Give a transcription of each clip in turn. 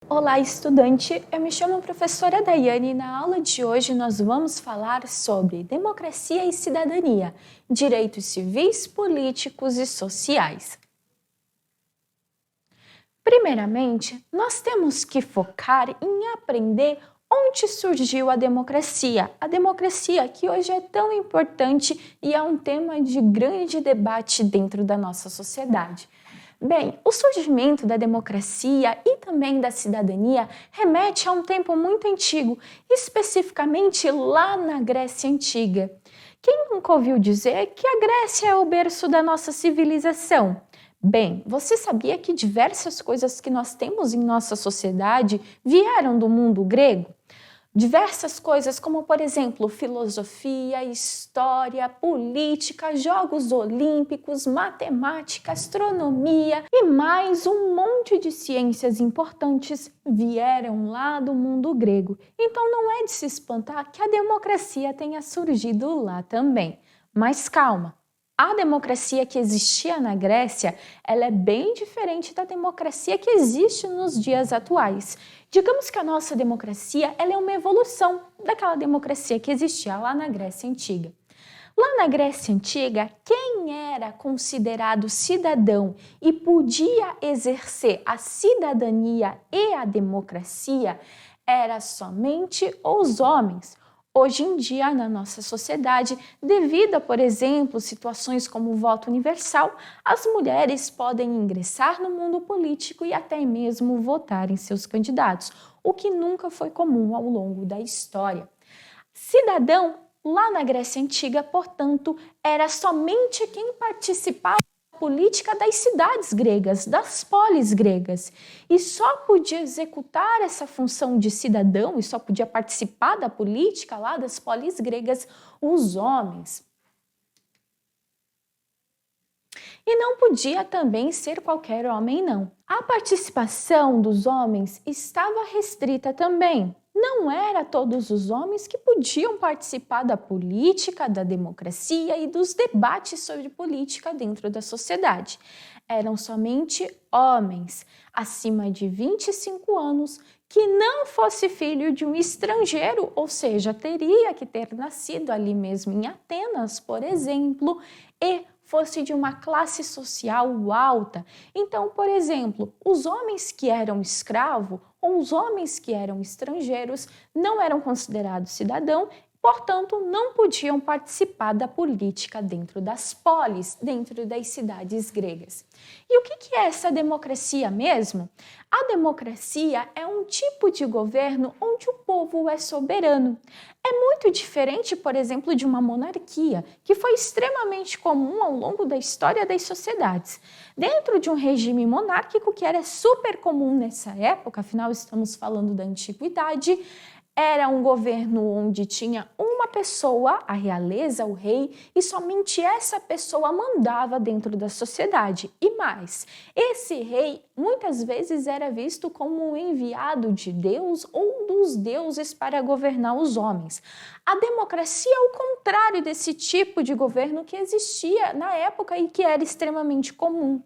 Olá, estudante! Eu me chamo professora Daiane e na aula de hoje nós vamos falar sobre democracia e cidadania, direitos civis, políticos e sociais. Primeiramente, nós temos que focar em aprender onde surgiu a democracia que hoje é tão importante e é um tema de grande debate dentro da nossa sociedade. Bem, o surgimento da democracia e também da cidadania remete a um tempo muito antigo, especificamente lá na Grécia Antiga. Quem nunca ouviu dizer que a Grécia é o berço da nossa civilização? Bem, você sabia que diversas coisas que nós temos em nossa sociedade vieram do mundo grego? Diversas coisas como, por exemplo, filosofia, história, política, jogos olímpicos, matemática, astronomia e mais um monte de ciências importantes vieram lá do mundo grego. Então não é de se espantar que a democracia tenha surgido lá também. Mas calma! A democracia que existia na Grécia, ela é bem diferente da democracia que existe nos dias atuais. Digamos que a nossa democracia ela é uma evolução daquela democracia que existia lá na Grécia Antiga. Lá na Grécia Antiga, quem era considerado cidadão e podia exercer a cidadania e a democracia era somente os homens. Hoje em dia, na nossa sociedade, devido a, por exemplo, situações como o voto universal, as mulheres podem ingressar no mundo político e até mesmo votar em seus candidatos, o que nunca foi comum ao longo da história. Cidadão, lá na Grécia Antiga, portanto, era somente quem participava política das cidades gregas, das polis gregas, e só podia executar essa função de cidadão e só podia participar da política lá das polis gregas os homens. E não podia também ser qualquer homem, não. A participação dos homens estava restrita também. Não era todos os homens que podiam participar da política, da democracia e dos debates sobre política dentro da sociedade. Eram somente homens acima de 25 anos que não fosse filho de um estrangeiro, ou seja, teria que ter nascido ali mesmo em Atenas, por exemplo, e fosse de uma classe social alta. Então, por exemplo, os homens que eram escravos ou os homens que eram estrangeiros não eram considerados cidadãos, portanto, não podiam participar da política dentro das polis, dentro das cidades gregas. E o que é essa democracia mesmo? A democracia é um tipo de governo onde o povo é soberano. É muito diferente, por exemplo, de uma monarquia, que foi extremamente comum ao longo da história das sociedades. Dentro de um regime monárquico, que era super comum nessa época, afinal estamos falando da antiguidade, era um governo onde tinha uma pessoa, a realeza, o rei, e somente essa pessoa mandava dentro da sociedade. E mais, esse rei muitas vezes era visto como um enviado de Deus ou dos deuses para governar os homens. A democracia é o contrário desse tipo de governo que existia na época e que era extremamente comum.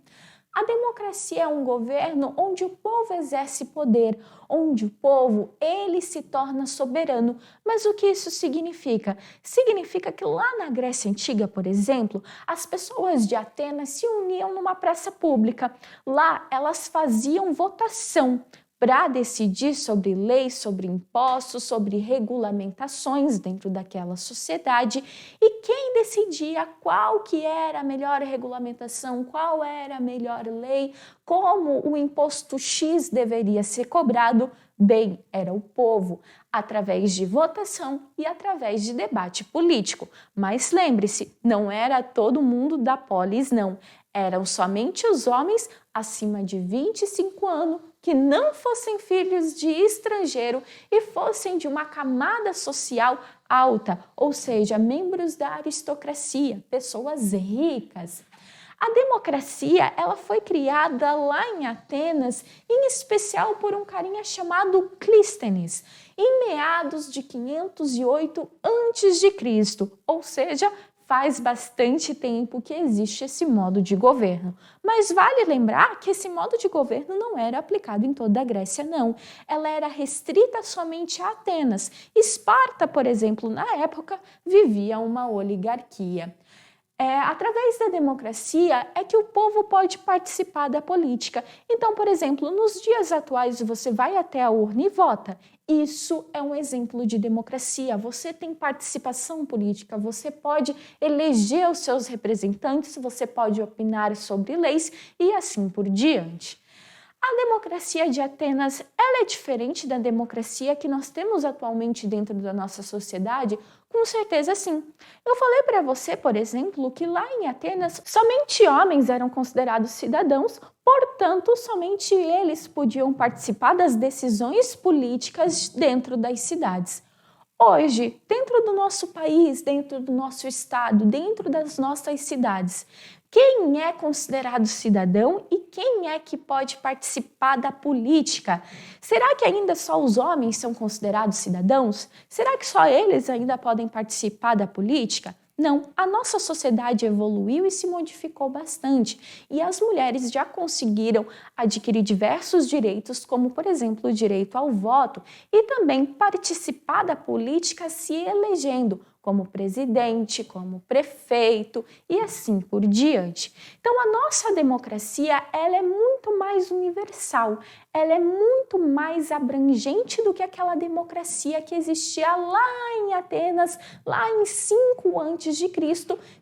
A democracia é um governo onde o povo exerce poder, onde o povo ele se torna soberano. Mas o que isso significa? Significa que lá na Grécia Antiga, por exemplo, as pessoas de Atenas se uniam numa praça pública. Lá elas faziam votação para decidir sobre leis, sobre impostos, sobre regulamentações dentro daquela sociedade, e quem decidia qual que era a melhor regulamentação, qual era a melhor lei, como o imposto X deveria ser cobrado, bem, era o povo, através de votação e através de debate político. Mas lembre-se, não era todo mundo da polis, não. Eram somente os homens acima de 25 anos que não fossem filhos de estrangeiro e fossem de uma camada social alta, ou seja, membros da aristocracia, pessoas ricas. A democracia ela foi criada lá em Atenas, em especial por um carinha chamado Clístenes, em meados de 508 a.C., ou seja, Faz bastante tempo que existe esse modo de governo, mas vale lembrar que esse modo de governo não era aplicado em toda a Grécia, não. Ela era restrita somente a Atenas. Esparta, por exemplo, na época, vivia uma oligarquia. Através da democracia é que o povo pode participar da política. Então, por exemplo, nos dias atuais você vai até a urna e vota. Isso é um exemplo de democracia. Você tem participação política, você pode eleger os seus representantes, você pode opinar sobre leis e assim por diante. A democracia de Atenas, ela é diferente da democracia que nós temos atualmente dentro da nossa sociedade? Com certeza sim. Eu falei para você, por exemplo, que lá em Atenas somente homens eram considerados cidadãos, portanto, somente eles podiam participar das decisões políticas dentro das cidades. Hoje, dentro do nosso país, dentro do nosso estado, dentro das nossas cidades, quem é considerado cidadão e quem é que pode participar da política? Será que ainda só os homens são considerados cidadãos? Será que só eles ainda podem participar da política? Não, a nossa sociedade evoluiu e se modificou bastante, e as mulheres já conseguiram adquirir diversos direitos, como, por exemplo, o direito ao voto, e também participar da política se elegendo como presidente, como prefeito e assim por diante. Então, a nossa democracia, ela é muito mais universal, ela é muito mais abrangente do que aquela democracia que existia lá em Atenas, lá em 5 a.C.,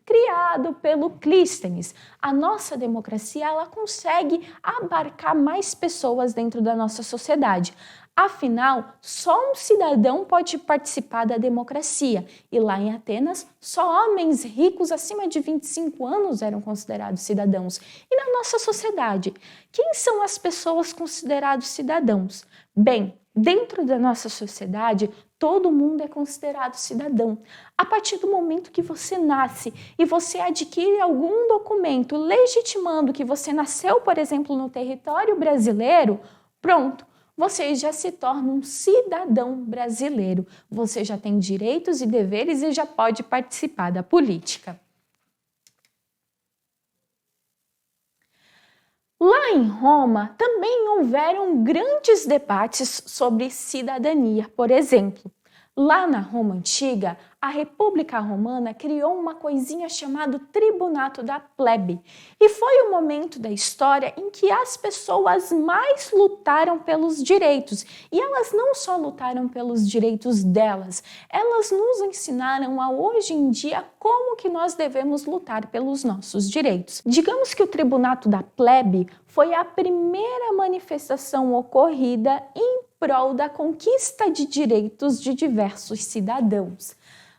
criado pelo Clístenes. A nossa democracia, ela consegue abarcar mais pessoas dentro da nossa sociedade. Afinal, só um cidadão pode participar da democracia, e lá em Atenas, só homens ricos acima de 25 anos eram considerados cidadãos. E na nossa sociedade, quem são as pessoas consideradas cidadãos? Bem, dentro da nossa sociedade, todo mundo é considerado cidadão. A partir do momento que você nasce e você adquire algum documento legitimando que você nasceu, por exemplo, no território brasileiro, pronto. Você já se torna um cidadão brasileiro. Você já tem direitos e deveres e já pode participar da política. Lá em Roma, também houveram grandes debates sobre cidadania, por exemplo. Lá na Roma Antiga, a República Romana criou uma coisinha chamada Tribunato da Plebe. E foi o momento da história em que as pessoas mais lutaram pelos direitos. E elas não só lutaram pelos direitos delas, elas nos ensinaram a hoje em dia como que nós devemos lutar pelos nossos direitos. Digamos que o Tribunato da Plebe foi a primeira manifestação ocorrida em prol da conquista de direitos de diversos cidadãos.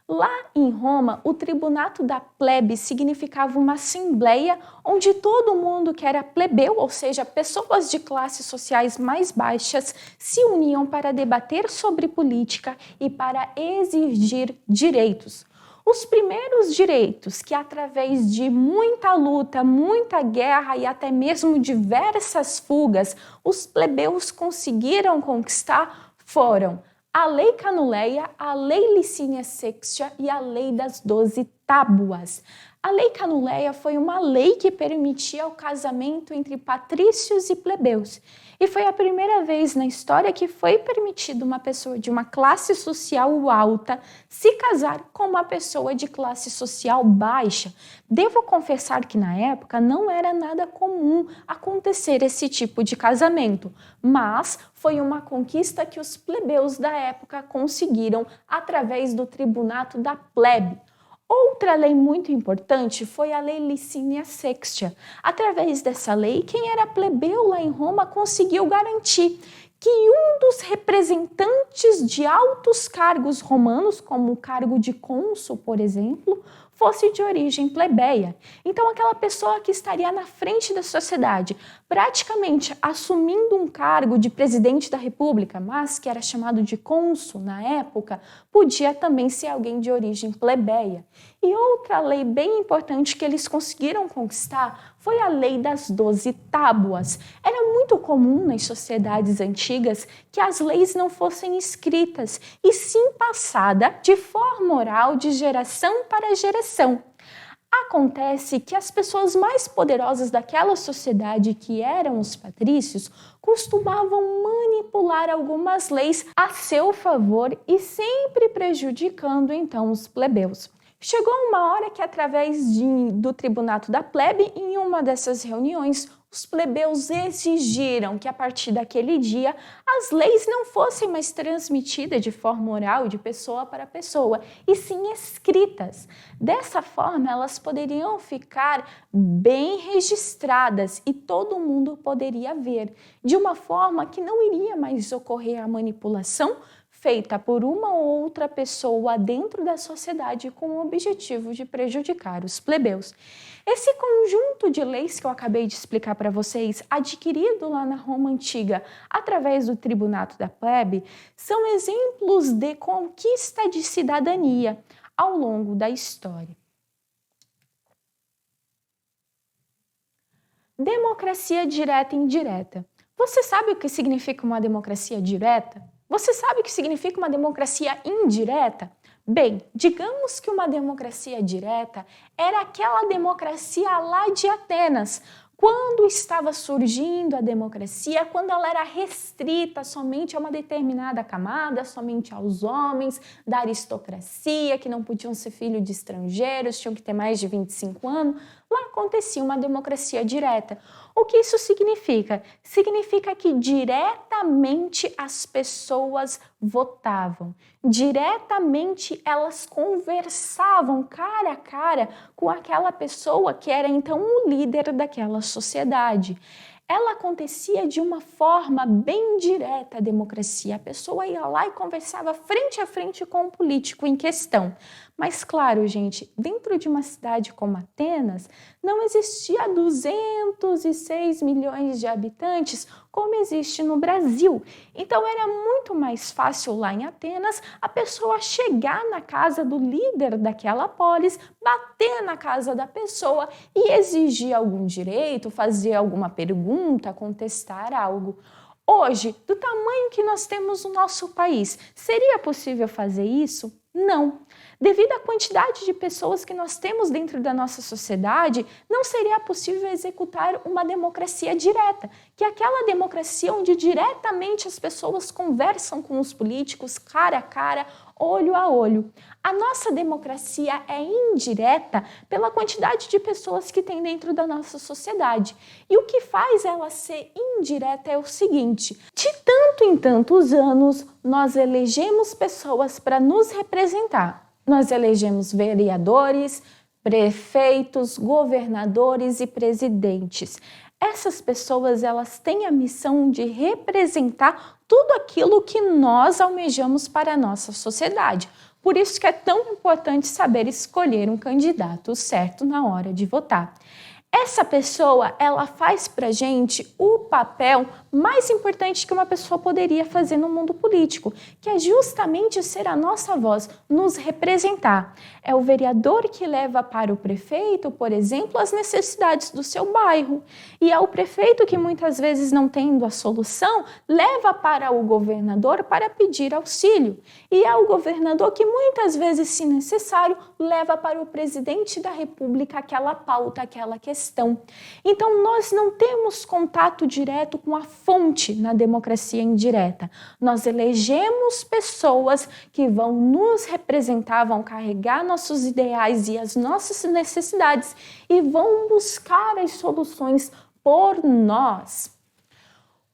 Lá em Roma, o Tribunato da Plebe significava uma assembleia onde todo mundo que era plebeu, ou seja, pessoas de classes sociais mais baixas, se uniam para debater sobre política e para exigir direitos. Os primeiros direitos que, através de muita luta, muita guerra e até mesmo diversas fugas, os plebeus conseguiram conquistar foram a Lei Canuleia, a Lei Licínia Sextia e a Lei das 12 Tábuas. A Lei Canuleia foi uma lei que permitia o casamento entre patrícios e plebeus. E foi a primeira vez na história que foi permitido uma pessoa de uma classe social alta se casar com uma pessoa de classe social baixa. Devo confessar que na época não era nada comum acontecer esse tipo de casamento, mas foi uma conquista que os plebeus da época conseguiram através do Tribunato da Plebe. Outra lei muito importante foi a Lei Licínia Sextia. Através dessa lei, quem era plebeu lá em Roma conseguiu garantir que um dos representantes de altos cargos romanos, como o cargo de cônsul, por exemplo, fosse de origem plebeia. Então, aquela pessoa que estaria na frente da sociedade, praticamente assumindo um cargo de presidente da República, mas que era chamado de cônsul na época, podia também ser alguém de origem plebeia. E outra lei bem importante que eles conseguiram conquistar foi a Lei das 12 Tábuas. Era muito comum nas sociedades antigas que as leis não fossem escritas, e sim passada de forma oral de geração para geração. Acontece que as pessoas mais poderosas daquela sociedade, que eram os patrícios, costumavam manipular algumas leis a seu favor e sempre prejudicando então os plebeus. Chegou uma hora que, através do tribunato da plebe, em uma dessas reuniões, os plebeus exigiram que, a partir daquele dia, as leis não fossem mais transmitidas de forma oral, de pessoa para pessoa, e sim escritas. Dessa forma, elas poderiam ficar bem registradas e todo mundo poderia ver, de uma forma que não iria mais ocorrer a manipulação feita por uma ou outra pessoa dentro da sociedade com o objetivo de prejudicar os plebeus. Esse conjunto de leis que eu acabei de explicar para vocês, adquirido lá na Roma Antiga através do tribunato da plebe, são exemplos de conquista de cidadania ao longo da história. Democracia direta e indireta. Você sabe o que significa uma democracia direta? Você sabe o que significa uma democracia indireta? Bem, digamos que uma democracia direta era aquela democracia lá de Atenas, quando estava surgindo a democracia, quando ela era restrita somente a uma determinada camada, somente aos homens da aristocracia, que não podiam ser filhos de estrangeiros, tinham que ter mais de 25 anos, lá acontecia uma democracia direta. O que isso significa? Significa que diretamente as pessoas votavam, diretamente elas conversavam cara a cara com aquela pessoa que era então o líder daquela sociedade. Ela acontecia de uma forma bem direta, a democracia. A pessoa ia lá e conversava frente a frente com o político em questão. Mas claro, gente, dentro de uma cidade como Atenas, não existia 206 milhões de habitantes como existe no Brasil. Então era muito mais fácil lá em Atenas a pessoa chegar na casa do líder daquela polis, bater na casa da pessoa e exigir algum direito, fazer alguma pergunta, contestar algo. Hoje, do tamanho que nós temos no nosso país, seria possível fazer isso? Não. Devido à quantidade de pessoas que nós temos dentro da nossa sociedade, não seria possível executar uma democracia direta, que é aquela democracia onde diretamente as pessoas conversam com os políticos cara a cara, olho a olho. A nossa democracia é indireta pela quantidade de pessoas que tem dentro da nossa sociedade. E o que faz ela ser indireta é o seguinte: de tanto em tantos anos, nós elegemos pessoas para nos representar. Nós elegemos vereadores, prefeitos, governadores e presidentes. Essas pessoas, elas têm a missão de representar tudo aquilo que nós almejamos para a nossa sociedade. Por isso que é tão importante saber escolher um candidato certo na hora de votar. Essa pessoa, ela faz pra gente o papel mais importante que uma pessoa poderia fazer no mundo político, que é justamente ser a nossa voz, nos representar. É o vereador que leva para o prefeito, por exemplo, as necessidades do seu bairro. E é o prefeito que, muitas vezes não tendo a solução, leva para o governador para pedir auxílio. E é o governador que, muitas vezes, se necessário, leva para o presidente da República aquela pauta, aquela questão. Então, nós não temos contato direto com a fonte na democracia indireta. Nós elegemos pessoas que vão nos representar, vão carregar nossos ideais e as nossas necessidades e vão buscar as soluções por nós.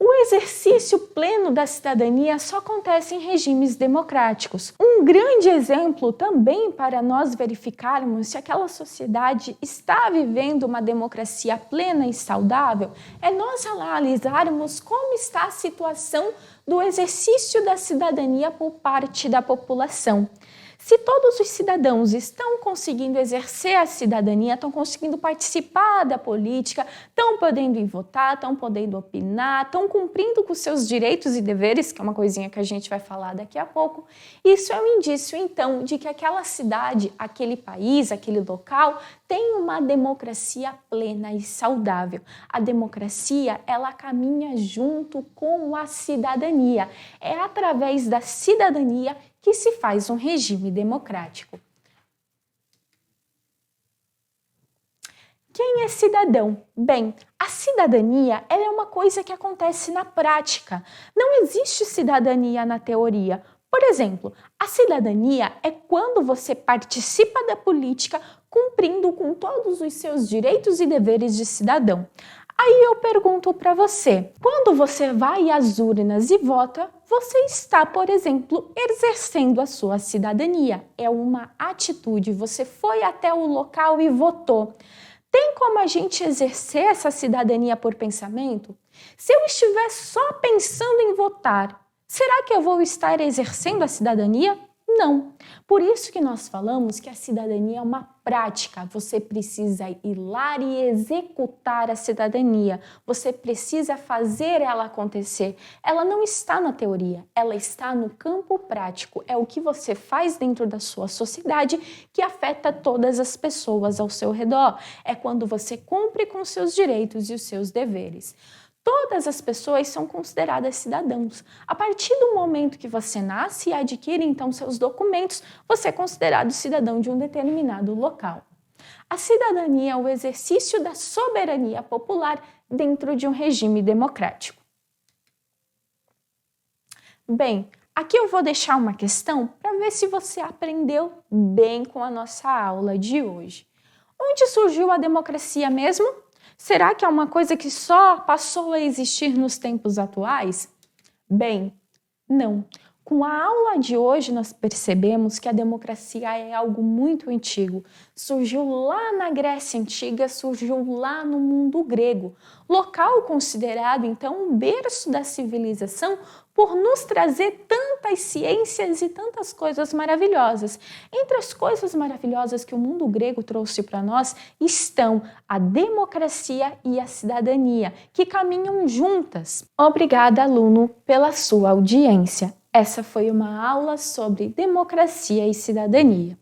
O exercício pleno da cidadania só acontece em regimes democráticos. Um grande exemplo também para nós verificarmos se aquela sociedade está vivendo uma democracia plena e saudável é nós analisarmos como está a situação do exercício da cidadania por parte da população. Se todos os cidadãos estão conseguindo exercer a cidadania, estão conseguindo participar da política, estão podendo ir votar, estão podendo opinar, estão cumprindo com seus direitos e deveres, que é uma coisinha que a gente vai falar daqui a pouco, isso é um indício, então, de que aquela cidade, aquele país, aquele local, tem uma democracia plena e saudável. A democracia, ela caminha junto com a cidadania. É através da cidadania que se faz um regime democrático. Quem é cidadão? Bem, a cidadania ela é uma coisa que acontece na prática. Não existe cidadania na teoria. Por exemplo, a cidadania é quando você participa da política cumprindo com todos os seus direitos e deveres de cidadão. Aí eu pergunto para você, quando você vai às urnas e vota, você está, por exemplo, exercendo a sua cidadania. É uma atitude, você foi até o local e votou. Tem como a gente exercer essa cidadania por pensamento? Se eu estiver só pensando em votar, será que eu vou estar exercendo a cidadania? Não. Por isso que nós falamos que a cidadania é uma prática. Você precisa ir lá e executar a cidadania. Você precisa fazer ela acontecer. Ela não está na teoria, ela está no campo prático. É o que você faz dentro da sua sociedade que afeta todas as pessoas ao seu redor. É quando você cumpre com os seus direitos e os seus deveres. Todas as pessoas são consideradas cidadãos. A partir do momento que você nasce e adquire então seus documentos, você é considerado cidadão de um determinado local. A cidadania é o exercício da soberania popular dentro de um regime democrático. Bem, aqui eu vou deixar uma questão para ver se você aprendeu bem com a nossa aula de hoje. Onde surgiu a democracia mesmo? Será que é uma coisa que só passou a existir nos tempos atuais? Bem, não. Com a aula de hoje, nós percebemos que a democracia é algo muito antigo. Surgiu lá na Grécia Antiga, surgiu lá no mundo grego. Local considerado, então, um berço da civilização por nos trazer tantas ciências e tantas coisas maravilhosas. Entre as coisas maravilhosas que o mundo grego trouxe para nós estão a democracia e a cidadania, que caminham juntas. Obrigada, aluno, pela sua audiência. Essa foi uma aula sobre democracia e cidadania.